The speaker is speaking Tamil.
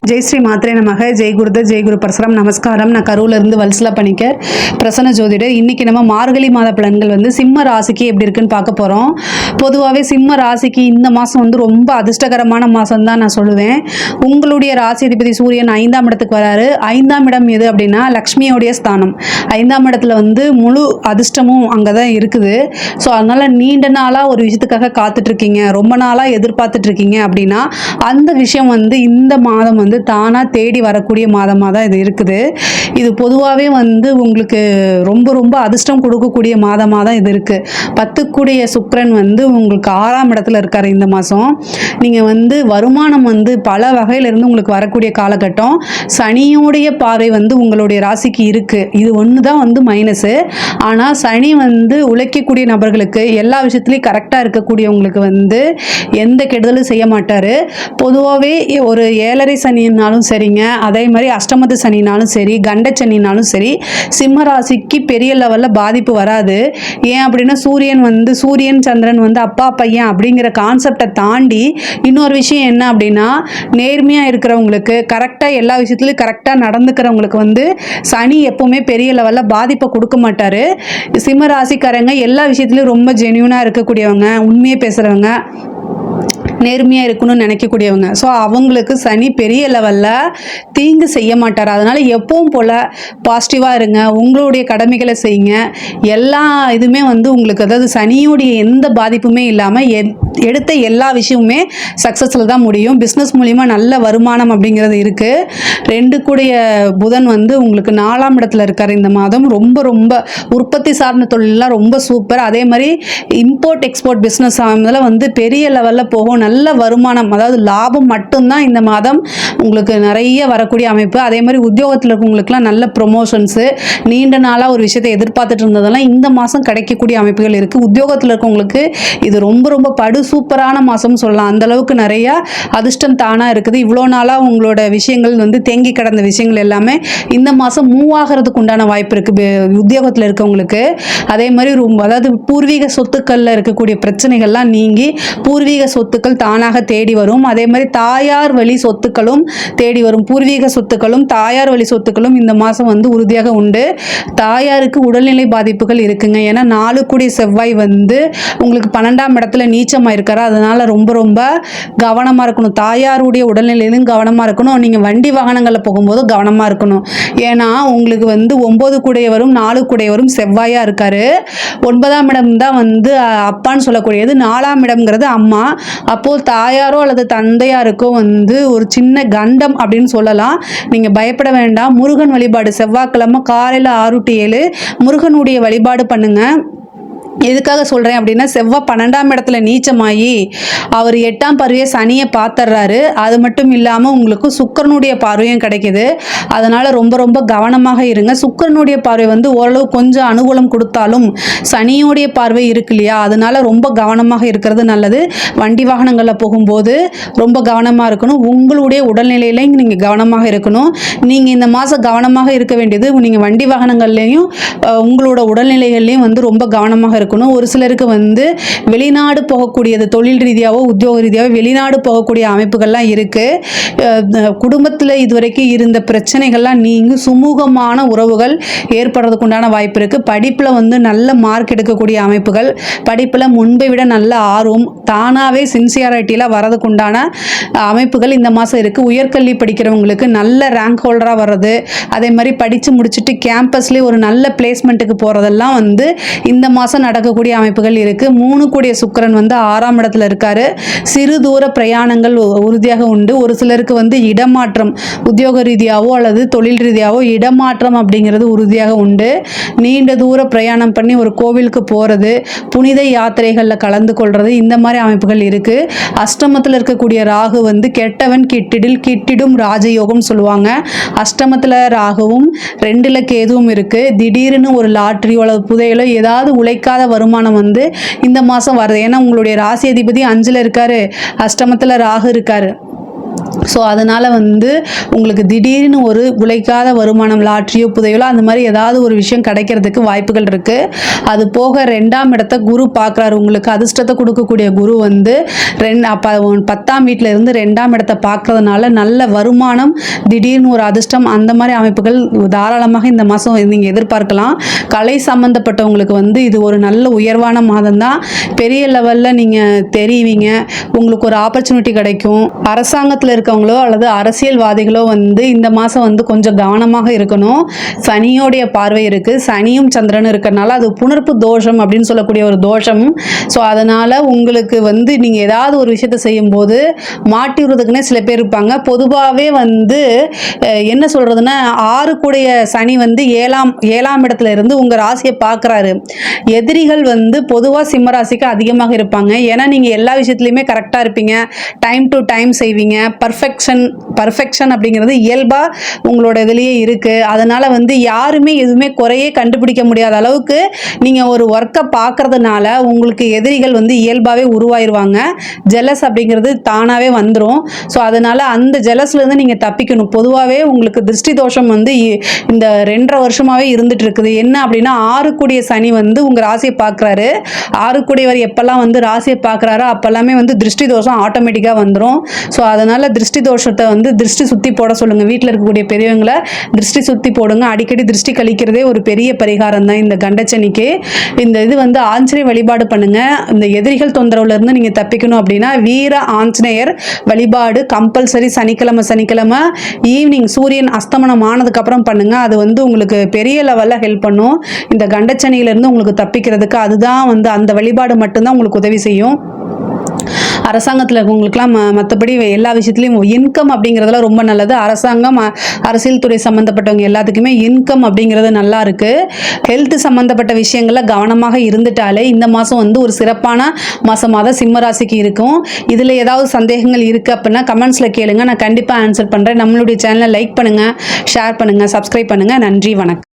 ஜெய் ஸ்ரீ மாத்ரே நமக. ஜெய் குருதர், ஜெய் குரு பரசுராம். நமஸ்காரம். நான் கரூர்லேருந்து வல்சலா பணிக்கர், பிரசன்ன ஜோதிடர். இன்றைக்கி நம்ம மார்கழி மாத பலன்கள் சிம்ம ராசிக்கு எப்படி இருக்குன்னு பார்க்க போகிறோம். பொதுவாகவே சிம்ம ராசிக்கு இந்த மாதம் ரொம்ப அதிர்ஷ்டகரமான மாதம் தான் நான் சொல்லுவேன். உங்களுடைய ராசி அதிபதி சூரியன் 5ஆம் இடத்துக்கு வராரு. 5ஆம் இடம் எது அப்படின்னா லக்ஷ்மியோடைய ஸ்தானம். 5ஆம் இடத்துல முழு அதிர்ஷ்டமும் அங்கே தான் இருக்குது. ஸோ அதனால் நீண்ட நாளாக ஒரு விஷயத்துக்காக காத்துட்ருக்கீங்க, ரொம்ப நாளாக எதிர்பார்த்துட்ருக்கீங்க அப்படின்னா அந்த விஷயம் இந்த மாதம் தானாக தேடி வரக்கூடிய மாதமாக தான் இது இருக்குது. இது பொதுவாகவே உங்களுக்கு ரொம்ப ரொம்ப அதிர்ஷ்டம் கொடுக்கக்கூடிய மாதமாக தான் இது இருக்குது. 10க்குடைய சுக்கிரன் உங்களுக்கு 6ஆம் இடத்துல இருக்கார் இந்த மாதம். நீங்கள் வருமானம் பல வகையிலிருந்து உங்களுக்கு வரக்கூடிய காலகட்டம். சனியோடைய பார்வை உங்களுடைய ராசிக்கு இருக்குது. இது ஒன்று தான் மைனஸு. ஆனால் சனி உழைக்கக்கூடிய நபர்களுக்கு எல்லா விஷயத்துலையும் கரெக்டாக இருக்கக்கூடியவங்களுக்கு எந்த கெடுதலும் செய்ய மாட்டார். பொதுவாகவே ஒரு 7.5 சனினாலும் சரிங்க, அதே மாதிரி அஷ்டமத்து சனினாலும் சரி, கண்ட சனினாலும் சரி, சிம்ம ராசிக்கு பெரிய லெவலில் பாதிப்பு வராது. ஏன் அப்படின்னா சூரியன் சந்திரன் அப்பா பையன் அப்படிங்கிற கான்செப்டை தாண்டி இன்னொரு விஷயம் என்ன அப்படின்னா, நேர்மையாக இருக்கிறவங்களுக்கு, கரெக்டாக எல்லா விஷயத்துலையும் கரெக்டாக நடந்துக்கிறவங்களுக்கு சனி எப்போவுமே பெரிய லெவலில் பாதிப்பை கொடுக்க மாட்டார். சிம்ம ராசிக்காரங்க எல்லா விஷயத்துலையும் ரொம்ப ஜென்யூனாக இருக்கக்கூடியவங்க, உண்மையை பேசுகிறவங்க, நேர்மையாக இருக்கணும்னு நினைக்கக்கூடியவங்க. ஸோ அவங்களுக்கு சனி பெரிய லெவலில் தீங்கு செய்ய மாட்டார். அதனால் எப்பவும் போல் பாசிட்டிவாக இருங்க, உங்களுடைய கடமைகளை செய்யுங்க. எல்லா இதுவுமே உங்களுக்கு, அதாவது சனியுடைய எந்த பாதிப்புமே இல்லாமல் எடுத்த எல்லா விஷயமுமே சக்ஸஸில் தான் முடியும். பிஸ்னஸ் மூலிமா நல்ல வருமானம் அப்படிங்கிறது இருக்குது. 2 கூடிய புதன் உங்களுக்கு 4ஆம் இடத்துல இருக்கார் இந்த மாதம். ரொம்ப ரொம்ப உற்பத்தி சார்ந்த தொழிலெலாம் ரொம்ப சூப்பர். அதே மாதிரி இம்போர்ட் எக்ஸ்போர்ட் பிஸ்னஸ் அதில் பெரிய லெவலில் போகும். நல்ல வருமானம், அதாவது லாபம் மட்டும்தான் இந்த மாதம் உங்களுக்கு நிறைய வரக்கூடிய அமைப்பு. அதே மாதிரி உத்தியோகத்தில் இருக்கவங்களுக்குலாம் நல்ல ப்ரொமோஷன்ஸு, நீண்ட நாளாக ஒரு விஷயத்தை எதிர்பார்த்துட்டு இருந்ததெல்லாம் இந்த மாதம் கிடைக்கக்கூடிய அமைப்புகள் இருக்குது. உத்தியோகத்தில் இருக்கவங்களுக்கு இது ரொம்ப ரொம்ப படு சூப்பரான மாதம்னு சொல்லலாம். அந்தளவுக்கு நிறையா அதிர்ஷ்டம் தானாக இருக்குது. இவ்வளோ நாளாக உங்களோட விஷயங்கள் தேங்கி கிடந்த விஷயங்கள் எல்லாமே இந்த மாதம் மூவ் ஆகிறதுக்கு உண்டான வாய்ப்பு இருக்குது உத்தியோகத்தில் இருக்கவங்களுக்கு. அதே மாதிரி அதாவது பூர்வீக சொத்துக்களில் இருக்கக்கூடிய பிரச்சனைகள்லாம் நீங்கி பூர்வீக சொத்துக்கள் தானாக தேடி வரும். அதே மாதிரி தாயார் வழி சொத்துக்களும் தேடி வரும். பூர்வீக சொத்துக்களும் தாயார் வழி சொத்துக்களும் இந்த மாதம் உறுதியாக உண்டு. தாயாருக்கு உடல்நிலை பாதிப்புகள் இருக்குங்க. ஏன்னா 4 கூடிய செவ்வாய் உங்களுக்கு 12ஆம் இடத்துல நீச்சமாக இருக்காரு. அதனால ரொம்ப ரொம்ப கவனமாக இருக்கணும். தாயாருடைய உடல்நிலையிலும் கவனமாக இருக்கணும். நீங்கள் வண்டி வாகனங்களில் போகும்போது கவனமாக இருக்கணும். ஏன்னா உங்களுக்கு 9 கூடையவரும் 4 கூடையவரும் செவ்வாயாக இருக்காரு. 9ஆம் இடம் தான் அப்பான்னு சொல்லக்கூடியது. 4ஆம் இடம்ங்கிறது அம்மா. அப்போது தாயாரோ அல்லது தந்தையாருக்கோ ஒரு சின்ன கண்டம் அப்படின்னு சொல்லலாம். நீங்கள் பயப்பட வேண்டாம். முருகன் வழிபாடு செவ்வாய்க்கிழமை காலையில் 6 to 7 முருகனுடைய வழிபாடு பண்ணுங்க. எதுக்காக சொல்கிறேன் அப்படின்னா, செவ்வாய் 12ஆம் இடத்துல நீச்சமாகி அவர் 8ஆம் பார்வையை சனியை பார்த்துறாரு. அது மட்டும் இல்லாமல் உங்களுக்கு சுக்கிரனுடைய பார்வையும் கிடைக்கிது. அதனால் ரொம்ப ரொம்ப கவனமாக இருங்க. சுக்கிரனுடைய பார்வை ஓரளவு கொஞ்சம் அனுகூலம் கொடுத்தாலும் சனியோடைய பார்வை இருக்கு இல்லையா, அதனால் ரொம்ப கவனமாக இருக்கிறது நல்லது. வண்டி வாகனங்களில் போகும்போது ரொம்ப கவனமாக இருக்கணும். உங்களுடைய உடல்நிலையிலையும் நீங்கள் கவனமாக இருக்கணும். நீங்கள் இந்த மாதம் கவனமாக இருக்க வேண்டியது நீங்கள் வண்டி வாகனங்கள்லேயும் உங்களோட உடல்நிலைகள்லையும் ரொம்ப கவனமாக இருக்கணும். ஒரு சிலருக்கு வெளிநாடு போகக்கூடியது, தொழில் ரீதியாவோ உத்தியோக ரீதியாவோ வெளிநாடு போகக்கூடிய அமைப்புகள்லாம் இருக்குது. குடும்பத்தில் இதுவரைக்கும் இருந்த பிரச்சனைகள்லாம் நீங்கி சுமூகமான உறவுகள் ஏற்படுறதுக்கு உண்டான வாய்ப்பு இருக்குது. படிப்பில் நல்ல மார்க் எடுக்கக்கூடிய அமைப்புகள், படிப்பில் முன்பை விட நல்ல ஆர்வம், தானாகவே சின்சியாரிட்டியில் வரதுக்கு உண்டான அமைப்புகள் இந்த மாதம் இருக்குது. உயர்கல்வி படிக்கிறவங்களுக்கு நல்ல ரேங்க் ஹோல்டராக வர்றது, அதே மாதிரி படித்து முடிச்சுட்டு கேம்பஸ்லேயே ஒரு நல்ல பிளேஸ்மெண்ட்டுக்கு போகிறதெல்லாம் இந்த மாதம் நடக்கக்கூடிய அமைப்புகள் இருக்குது. 3 கூடிய சுக்கிரன் 6ஆம் இடத்துல இருக்காரு. சிறு தூர பிரயாணங்கள் உறுதியாக உண்டு. ஒரு சிலருக்கு இடமாற்றம், உத்தியோக ரீதியாவோ அல்லது தொழில் ரீதியாவோ இடமாற்றம் அப்படிங்கிறது உறுதியாக உண்டு. நீண்ட தூர பிரயாணம் பண்ணி ஒரு கோவிலுக்கு போகிறது, புனித யாத்திரைகளில் கலந்து கொள்வது, இந்த மாதிரி அமைப்புகள் இருக்குது. அஷ்டமத்தில் இருக்கக்கூடிய ராகு கெட்டவன் கிட்டிடும் ராஜயோகம் சொல்லுவாங்க. அஷ்டமத்தில் ராகுவும் 2ல் கேதுவும் இருக்குது. திடீர்னு ஒரு லாட்டரியோ அல்லது புதையலோ ஏதாவது உழைக்காத வருமானம் இந்த மாதம் வருது. ஏன்னா உங்களுடைய ராசி அதிபதி 5ல் இருக்காரு, அஷ்டமத்தில் ராகு இருக்காரு. ஸோ அதனால் வந்து உங்களுக்கு திடீர்னு ஒரு உழைக்காத வருமானம், லாட்ரியோ புதையலோ அந்த மாதிரி ஏதாவது ஒரு விஷயம் கிடைக்கிறதுக்கு வாய்ப்புகள் இருக்குது. அது போக 2ஆம் இடத்தை குரு பார்க்குறாரு. உங்களுக்கு அதிர்ஷ்டத்தை கொடுக்கக்கூடிய குரு வந்து 10ஆம் வீட்டில் இருந்து 2ஆம் இடத்தை பார்க்கறதுனால நல்ல வருமானம், திடீர்னு ஒரு அதிர்ஷ்டம், அந்த மாதிரி அமைப்புகள் தாராளமாக இந்த மாதம் நீங்கள் எதிர்பார்க்கலாம். கலை சம்மந்தப்பட்டவங்களுக்கு வந்து இது ஒரு நல்ல உயர்வான மாதம் தான். பெரிய லெவலில் நீங்கள் தெரிவிங்க, உங்களுக்கு ஒரு ஆப்பர்ச்சுனிட்டி கிடைக்கும். அரசாங்கத்தில் இருக்கவங்களோ அல்லது அரசியல்வாதிகளோ வந்து இந்த மாதம் வந்து கொஞ்சம் கவனமாக இருக்கணும். சனியோடைய பார்வை இருக்குது, சனியும் சந்திரனும் இருக்கிறனால அது புணர்ப்பு தோஷம் அப்படின்னு சொல்லக்கூடிய ஒரு தோஷம். ஸோ அதனால் உங்களுக்கு வந்து நீங்கள் ஏதாவது ஒரு விஷயத்தை செய்யும்போது மாட்டி விடுறதுக்குன்னே சில பேர் இருப்பாங்க. பொதுவாகவே வந்து என்ன சொல்கிறதுன்னா, 6 கூடைய சனி வந்து 7ஆம் இடத்துல இருந்து உங்கள் ராசியை பார்க்குறாரு. எதிரிகள் வந்து பொதுவாக சிம்ம ராசிக்கு அதிகமாக இருப்பாங்க. ஏன்னா நீங்கள் எல்லா விஷயத்துலையுமே கரெக்டாக இருப்பீங்க, டைம் டு டைம் செய்வீங்க. பர்ஃபெக்ஷன் அப்படிங்கிறது இயல்பாக உங்களோட இதுலேயே இருக்குது. அதனால் வந்து யாருமே எதுவுமே குறையே கண்டுபிடிக்க முடியாத அளவுக்கு நீங்கள் ஒரு ஒர்க்கை பார்க்குறதுனால உங்களுக்கு எதிரிகள் வந்து இயல்பாகவே உருவாயிருவாங்க. ஜெலஸ் அப்படிங்கிறது தானாகவே வந்துடும். ஸோ அதனால் அந்த ஜெலஸ்லேருந்து நீங்கள் தப்பிக்கணும். பொதுவாகவே உங்களுக்கு திருஷ்டி தோஷம் வந்து இந்த 2.5 வருஷமாகவே இருந்துட்டு இருக்குது. என்ன அப்படின்னா, 6 கூடிய சனி வந்து உங்கள் ராசியை பார்க்குறாரு. 6 கூடியவர் எப்போல்லாம் வந்து ராசியை பார்க்குறாரோ அப்போல்லாமே வந்து திருஷ்டி தோஷம் ஆட்டோமேட்டிக்காக வந்துடும். ஸோ அதனால் திருஷ்டி தோஷத்தை வந்து திருஷ்டி சுற்றி போட சொல்லுங்கள். வீட்டில் இருக்கக்கூடிய பெரியவங்களை திருஷ்டி சுற்றி போடுங்க. அடிக்கடி திருஷ்டி கழிக்கிறதே ஒரு பெரிய பரிகாரம் தான் இந்த கண்டச்சனிக்கு. இந்த இது வந்து ஆஞ்சநேய வழிபாடு பண்ணுங்கள். இந்த எதிரிகள் தொந்தரவுலேருந்து நீங்கள் தப்பிக்கணும் அப்படின்னா வீர ஆஞ்சநேயர் வழிபாடு கம்பல்சரி சனிக்கிழமை ஈவினிங் சூரியன் அஸ்தமனம் ஆனதுக்கப்புறம் பண்ணுங்கள். அது வந்து உங்களுக்கு பெரிய லெவலில் ஹெல்ப் பண்ணும் இந்த கண்டச்சனியிலேருந்து உங்களுக்கு தப்பிக்கிறதுக்கு. அதுதான் வந்து அந்த வழிபாடு மட்டும்தான் உங்களுக்கு உதவி செய்யும். அரசாங்கத்தில் இருக்கவங்களுக்குலாம் மற்றபடி எல்லா விஷயத்துலையும் இன்கம் அப்படிங்கிறதுல ரொம்ப நல்லது. அரசாங்கம், அரசியல் துறை சம்மந்தப்பட்டவங்க எல்லாத்துக்குமே இன்கம் அப்படிங்கிறது நல்லா இருக்குது. ஹெல்த் சம்மந்தப்பட்ட விஷயங்களில் கவனமாக இருந்துட்டாலே இந்த மாதம் வந்து ஒரு சிறப்பான மாதமாக தான் சிம்ம ராசிக்கு இருக்கும். இதில் ஏதாவது சந்தேகங்கள் இருக்குது அப்படின்னா கமெண்ட்ஸில் கேளுங்க, நான் கண்டிப்பாக ஆன்சர் பண்ணுறேன். நம்மளுடைய சேனலை லைக் பண்ணுங்கள், ஷேர் பண்ணுங்கள், சப்ஸ்கிரைப் பண்ணுங்கள். நன்றி, வணக்கம்.